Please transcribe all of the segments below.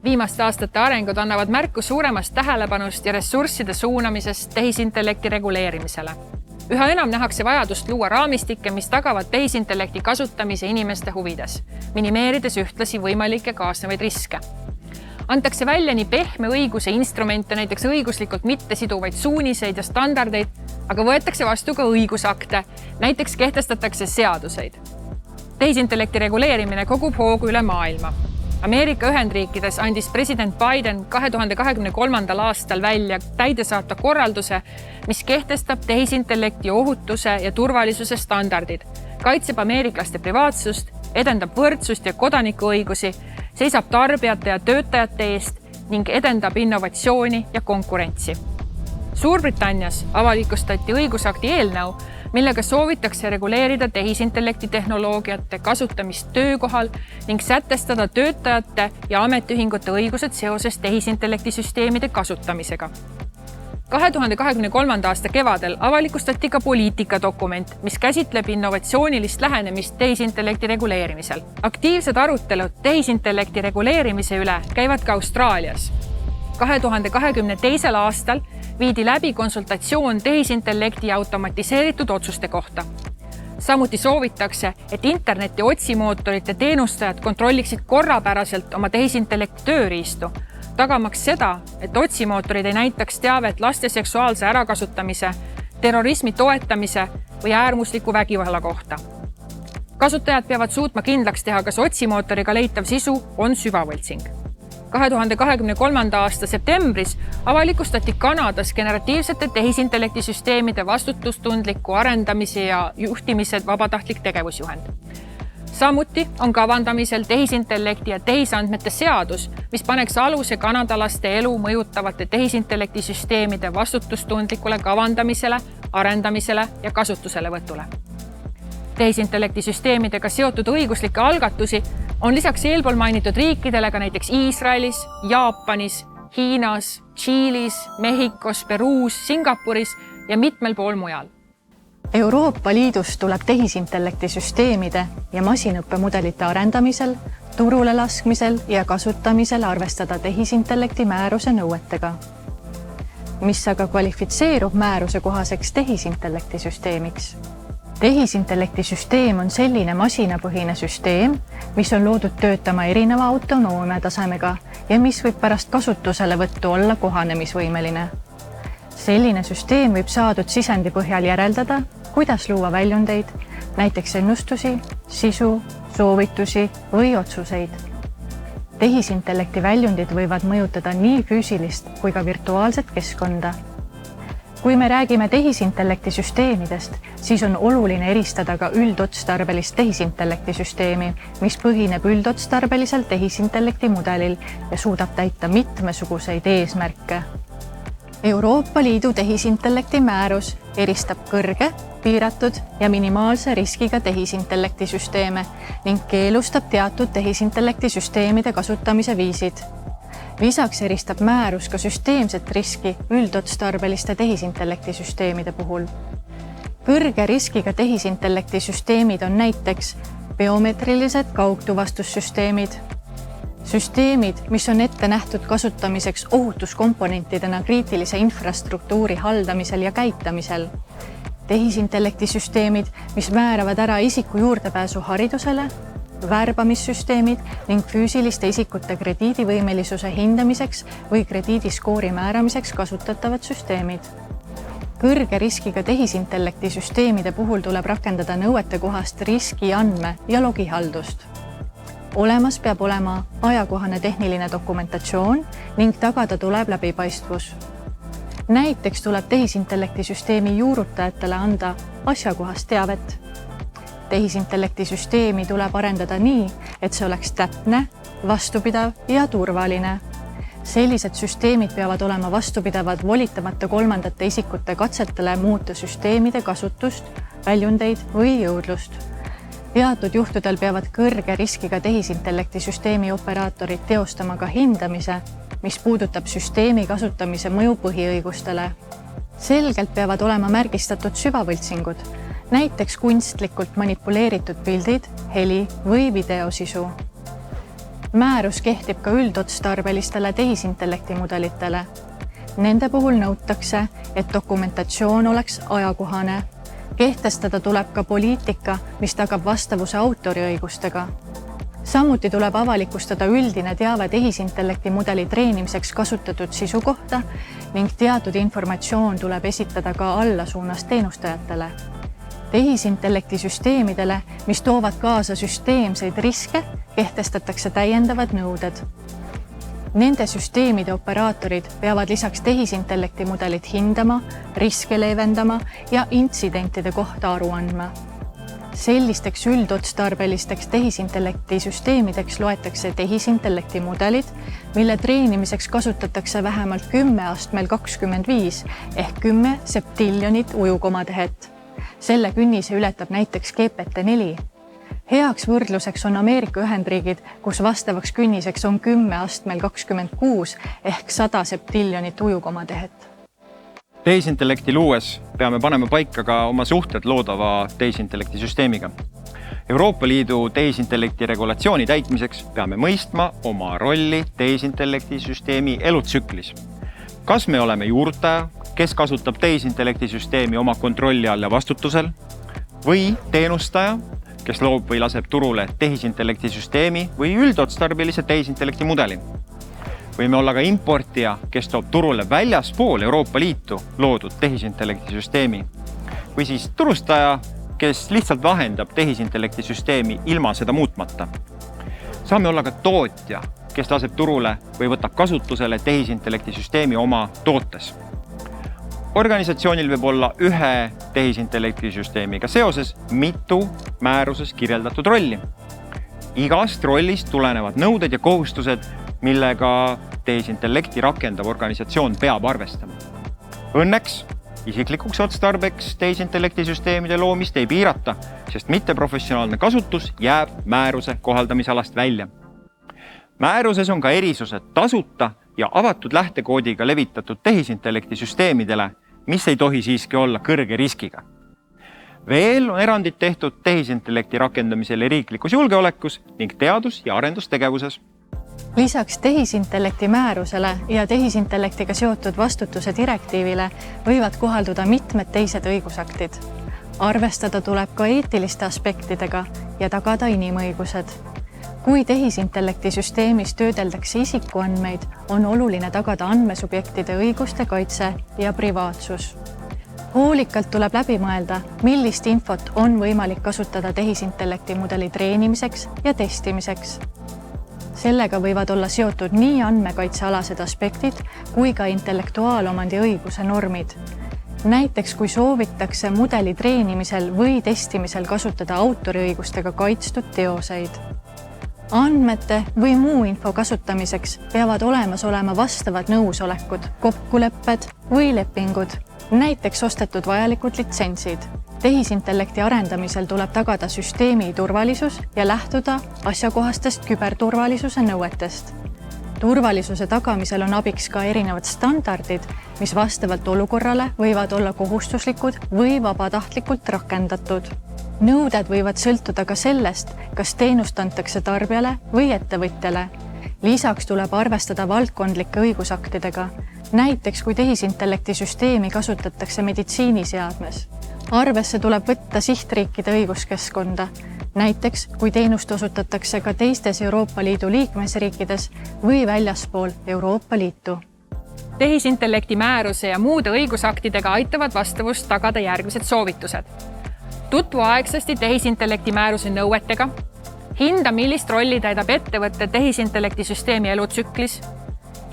Viimaste aastate arengud annavad märku suuremast tähelepanust ja ressursside suunamisest tehisintellekti reguleerimisele. Üha enam nähakse vajadust luua raamistikke, mis tagavad tehisintellekti kasutamise inimeste huvides, minimeerides ühtlasi võimalikke kaasnevaid riske. Antakse välja nii pehme õiguse instrumente, näiteks õiguslikult mittesiduvaid suuniseid ja standardeid, aga võetakse vastu ka õigusakte, näiteks kehtestatakse seaduseid. Tehisintellekti reguleerimine kogub hoogu üle maailma. Ameerika Ühendriikides andis president Biden 2023. aastal välja täidesaatva korralduse, mis kehtestab tehisintellekti ohutuse ja turvalisuse standardid, kaitseb ameeriklaste privaatsust, edendab võrdsust ja kodanikuõigusi, seisab tarbijate ja töötajate eest ning edendab innovatsiooni ja konkurentsi. Suurbritannias avalikustati õigusakti eelnõu, millega soovitakse reguleerida tehisintellekti tehnoloogiate kasutamist töökohal ning sätestada töötajate ja ametiühingute õigused seoses tehisintellekti süsteemide kasutamisega. 2023. aasta kevadel avalikustati ka poliitikadokument, mis käsitleb innovatsioonilist lähenemist tehisintellekti reguleerimisel. Aktiivsed arutelud tehisintellekti reguleerimise üle käivad ka Austraalias. 2022. aastal viidi läbi konsultatsioon tehisintellekti ja automatiseeritud otsuste kohta. Samuti soovitakse, et interneti otsimootorite teenustajad kontrolliksid korrapäraselt oma tehisintellekti tööriistu, tagamaks seda, et otsimootorid ei näitaks teavet laste seksuaalse ärakasutamise, terrorismi toetamise või äärmusliku vägivalla kohta. Kasutajad peavad suutma kindlaks teha, kas otsimootoriga leitav sisu on süvavõltsing. 2023. aasta septembris avalikustati Kanadas generatiivsete tehisintellekti süsteemide vastutustundliku arendamise ja juhtimise vabatahtlik tegevusjuhend. Samuti on kavandamisel tehisintellekti ja tehisandmete seadus, mis paneks aluse kanadalaste elu mõjutavate tehisintellekti süsteemide vastutustundlikule kavandamisele, arendamisele ja kasutuselevõtule. Tehisintellekti süsteemidega seotud õiguslikke algatusi on lisaks eelpool mainitud riikidele ka näiteks Iisraelis, Jaapanis, Hiinas, Tšiilis, Mehhikos, Peruus, Singapuris ja mitmel pool mujal. Euroopa Liidus tuleb tehisintellekti süsteemide ja masinõppemudelite arendamisel, turule laskmisel ja kasutamisel arvestada tehisintellekti määruse nõuetega, mis aga kvalifitseerub määruse kohaseks tehisintellekti süsteemiks. Tehisintellekti süsteem on selline masinapõhine süsteem, mis on loodud töötama erineva autonoomia tasemega ja mis võib pärast kasutuselevõttu olla kohanemisvõimeline. Selline süsteem võib saadud sisendi põhjal järeldada, kuidas luua väljundeid, näiteks ennustusi, sisu, soovitusi või otsuseid. Tehisintellekti väljundid võivad mõjutada nii füüsilist kui ka virtuaalset keskkonda. Kui me räägime tehisintellekti süsteemidest, siis on oluline eristada ka üldotstarbelist tehisintellekti süsteemi, mis põhineb üldotstarbelisel tehisintellekti mudelil ja suudab täita mitmesuguseid eesmärke. Euroopa Liidu tehisintellekti määrus eristab kõrge, piiratud ja minimaalse riskiga tehisintellekti süsteeme ning keelustab teatud tehisintellekti süsteemide kasutamise viisid. Lisaks eristab määrus ka süsteemset riski üldotstarbeliste tehisintellekti süsteemide puhul. Kõrge riskiga tehisintellekti süsteemid on näiteks biomeetrilised kaugtuvastussüsteemid, süsteemid, mis on ette nähtud kasutamiseks ohutuskomponentidena kriitilise infrastruktuuri haldamisel ja käitamisel, tehisintellekti süsteemid, mis määravad ära isiku juurdepääsu haridusele, värbamissüsteemid ning füüsiliste isikute krediidivõimelisuse hindamiseks või krediidiskoori määramiseks kasutatavad süsteemid. Kõrge riskiga tehisintellekti süsteemide puhul tuleb rakendada nõuetekohast riskiandme ja logihaldust. Olemas peab olema ajakohane tehniline dokumentatsioon ning tagada tuleb läbipaistvus. Näiteks tuleb tehisintellekti süsteemi juurutajatele anda asjakohast teavet. Tehisintellekti süsteemi tuleb arendada nii, et see oleks täpne, vastupidav ja turvaline. Sellised süsteemid peavad olema vastupidavad volitamata kolmandate isikute katsetele muuta süsteemide kasutust, väljundeid või jõudlust. Teatud juhtudel peavad kõrge riskiga tehisintellekti süsteemi operaatorid teostama ka hindamise, mis puudutab süsteemi kasutamise mõju põhiõigustele. Selgelt peavad olema märgistatud süvavõltsingud, näiteks kunstlikult manipuleeritud pildid, heli või videosisu. Määrus kehtib ka üldotstarbelistele tehisintellekti mudelitele. Nende puhul nõutakse, et dokumentatsioon oleks ajakohane. Kehtestada tuleb ka poliitika, mis tagab vastavuse autoriõigustega. Samuti tuleb avalikustada üldine teave tehisintellekti mudeli treenimiseks kasutatud sisu kohta ning teatud informatsioon tuleb esitada ka allasuunas teenustajatele. Tehisintellekti süsteemidele, mis toovad kaasa süsteemseid riske, kehtestatakse täiendavad nõuded. Nende süsteemide operaatorid peavad lisaks tehisintellekti mudelit hindama, riske leevendama ja intsidentide kohta aru andma. Sellisteks üldotstarbelisteks tehisintellekti süsteemideks loetakse tehisintellekti mudelid, mille treenimiseks kasutatakse vähemalt 10 astmel 25 ehk 10 septiljonit ujukomatehet. Selle künnise ületab näiteks GPT-4. Heaks võrdluseks on Ameerika Ühendriigid, kus vastavaks künniseks on 10 astmel 26 ehk 100 septiljonit ujukomatehet. Tehisintellekti luues peame panema paika ka oma suhted loodava tehisintellekti süsteemiga. Euroopa Liidu tehisintellekti regulatsiooni täitmiseks peame mõistma oma rolli tehisintellekti süsteemi elutsüklis. Kas me oleme juurutaja, kes kasutab tehisintellekti süsteemi oma kontrolli all ja vastutusel, või teenustaja, kes loob või laseb turule tehisintellekti süsteemi või üldotstarbelise tehisintellekti mudeli. Võime olla ka importija, kes toob turule väljaspool Euroopa Liitu loodud tehisintellekti süsteemi. Või siis turustaja, kes lihtsalt vahendab tehisintellekti süsteemi ilma seda muutmata. Saame olla ka tootja, kes laseb turule või võtab kasutusele tehisintellekti süsteemi oma tootes. Organisatsioonil võib olla ühe tehisintellekti süsteemiga seoses mitu määruses kirjeldatud rolli. Igast rollist tulenevad nõuded ja kohustused, millega tehisintellekti rakendav organisatsioon peab arvestama. Õnneks isiklikuks otstarbeks tehisintellekti süsteemide loomist ei piirata, sest mitteprofessionaalne kasutus jääb määruse kohaldamisalast välja. Määruses on ka erisused tasuta ja avatud lähtekoodiga levitatud tehisintellekti süsteemidele, mis ei tohi siiski olla kõrge riskiga. Veel on erandid tehtud tehisintellekti rakendamisele riiklikus julgeolekus ning teadus- ja arendustegevuses. Lisaks tehisintellekti määrusele ja tehisintellektiga seotud vastutuse direktiivile võivad kohalduda mitmed teised õigusaktid. Arvestada tuleb ka eetiliste aspektidega ja tagada inimõigused. Kui tehisintellekti süsteemis töödeldakse isikuandmeid, on oluline tagada andmesubjektide õiguste kaitse ja privaatsus. Hoolikalt tuleb läbi mõelda, millist infot on võimalik kasutada tehisintellekti mudeli treenimiseks ja testimiseks. Sellega võivad olla seotud nii andmekaitsealased aspektid kui ka intellektuaalomandi õiguse normid. Näiteks kui soovitakse mudeli treenimisel või testimisel kasutada autoriõigustega kaitstud teoseid. Andmete või muu info kasutamiseks peavad olemas olema vastavad nõusolekud, kokkulepped või lepingud, näiteks ostetud vajalikud litsentsid. Tehisintellekti arendamisel tuleb tagada süsteemi turvalisus ja lähtuda asjakohastest küberturvalisuse nõuetest. Turvalisuse tagamisel on abiks ka erinevad standardid, mis vastavalt olukorrale võivad olla kohustuslikud või vabatahtlikult rakendatud. Nõuded võivad sõltuda ka sellest, kas teenust antakse tarbijale või ettevõtjale. Lisaks tuleb arvestada valdkondlike õigusaktidega, näiteks kui tehisintellekti süsteemi kasutatakse meditsiiniseadmes. Arvesse tuleb võtta sihtriikide õiguskeskkonda, näiteks kui teenust osutatakse ka teistes Euroopa Liidu liikmesriikides või väljaspool Euroopa Liitu. Tehisintellekti määruse ja muude õigusaktidega aitavad vastavust tagada järgmised soovitused. Tutvu aegsasti tehisintellekti määruse nõuetega, hinda, millist rolli täidab ettevõtte tehisintellekti süsteemi elutsüklis,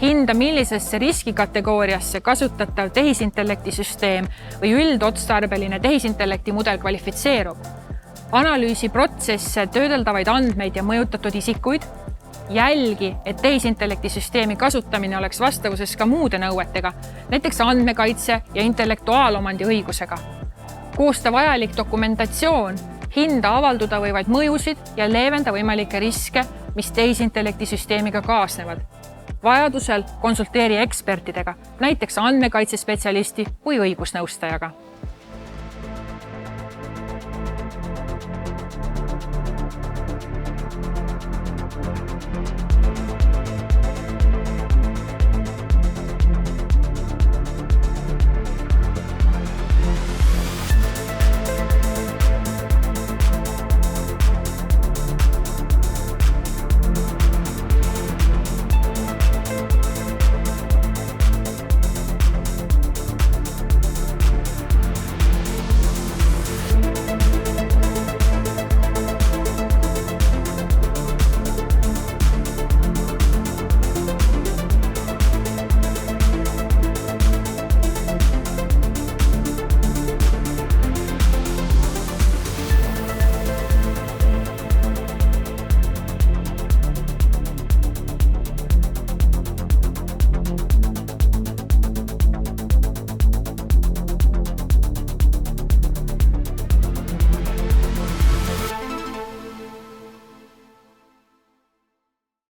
hinda, millisesse riskikategooriasse kasutatav tehisintellekti süsteem või üldotstarbeline tehisintellekti mudel kvalifitseerub, analüüsi protsesse, töödeldavaid andmeid ja mõjutatud isikuid, jälgi, et tehisintellekti süsteemi kasutamine oleks vastavuses ka muude nõuetega, näiteks andmekaitse ja intellektuaalomandi õigusega. Koosta vajalik dokumentatsioon, hinda avalduda võivaid mõjusid ja leevenda võimalikke riske, mis tehisintellekti süsteemiga kaasnevad. Vajadusel konsulteeri ekspertidega, näiteks andmekaitsespetsialisti või õigusnõustajaga.